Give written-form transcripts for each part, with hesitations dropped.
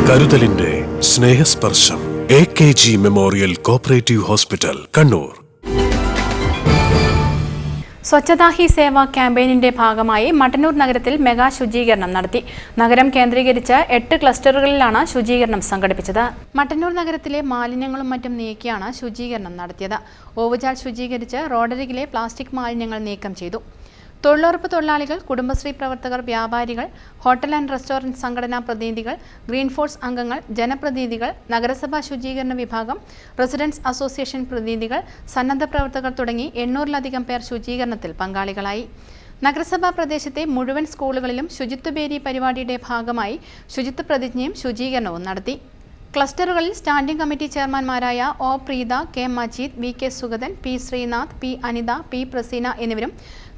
കരുതലിന്റെ സ്നേഹസ്പർശം AKG memorial cooperative hospital, Kannur. Swachhata Hi Seva ക്യാമ്പയിനിന്റെ ഭാഗമായി മട്ടന്നൂർ നഗരത്തിൽ മെഗാ ശുചീകരണം നടത്തി. നഗരം കേന്ദ്രീകരിച്ച് 8 ക്ലസ്റ്ററുകളിലാണ് ശുചീകരണം സംഘടിപ്പിച്ചത്. മട്ടന്നൂർ നഗരത്തിലെ മാലിന്യങ്ങളും മറ്റും നീക്കിയാണ് ശുചീകരണം നടത്തിയത്. ഓവുചാൽ ശുചീകരിച്ച് റോഡരികിലെ പ്ലാസ്റ്റിക് മാലിന്യങ്ങൾ നീക്കം ചെയ്തു. തൊഴിലുറപ്പ് തൊഴിലാളികൾ, കുടുംബശ്രീ പ്രവർത്തകർ, വ്യാപാരികൾ, ഹോട്ടൽ ആൻഡ് റെസ്റ്റോറന്റ് സംഘടനാ പ്രതിനിധികൾ, ഗ്രീൻ ഫോഴ്സ് അംഗങ്ങൾ, ജനപ്രതിനിധികൾ, നഗരസഭാ ശുചീകരണ വിഭാഗം, റെസിഡൻസ് അസോസിയേഷൻ പ്രതിനിധികൾ, സന്നദ്ധ പ്രവർത്തകർ തുടങ്ങി 800-ലധികം പേർ ശുചീകരണത്തിൽ പങ്കാളികളായി. നഗരസഭാ പ്രദേശത്തെ മുഴുവൻ സ്കൂളുകളിലും ശുചിത്വബേരി പരിപാടിയുടെ ഭാഗമായി ശുചിത്വ പ്രതിജ്ഞയും ശുചീകരണവും നടത്തി. ക്ലസ്റ്ററുകളിൽ സ്റ്റാൻഡിംഗ് കമ്മിറ്റി ചെയർമാൻമാരായ O. Preetha, K. Majeed, V. K. Sugathan, P. Sreenath, P. Anitha, P. Praseena എന്നിവരും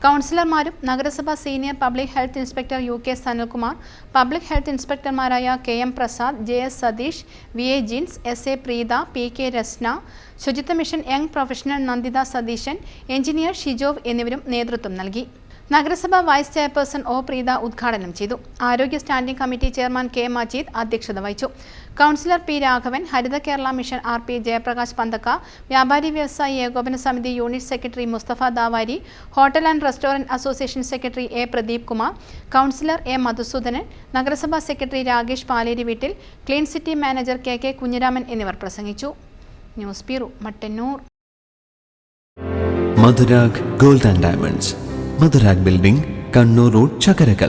കൗൺസിലർമാരും നഗരസഭ senior public health inspector U. K. Sanalkumar, public health ഇൻസ്പെക്ടർമാരായ K. M. Prasad, J. S. Satheesh, V. A. Jins, S. A. Preetha, P. K. Rasna, ശുചിത്വ mission young professional Nanditha Satheesan, engineer Shijov എന്നിവരും നേതൃത്വം നൽകി. നഗരസഭ വൈസ് ചെയർപേഴ്സൺ ഒ. പ്രീത ഉദ്ഘാടനം ചെയ്തു. ആരോഗ്യ standing committee chairman K. Majeed അധ്യക്ഷത വഹിച്ചു. Councillor P. Raghavan, Haritha Kerala mission RP Jayaprakash Panthakka, Vyapari Vyavasayi Ekopana Samithi unit secretary Mustafa Davari, hotel and restaurant association secretary A. Pradeep Kumar, councillor A. Madhusoodanan, നഗരസഭാ സെക്രട്ടറി രാകേഷ് പാലേരി വീട്ടിൽ, clean city manager K. K. Kunhiraman എന്നിവർ പ്രസംഗിച്ചു. News bureau, Mattannur. Madhurag gold and diamonds, Madhurag building, Kannur road, Chakkarakal.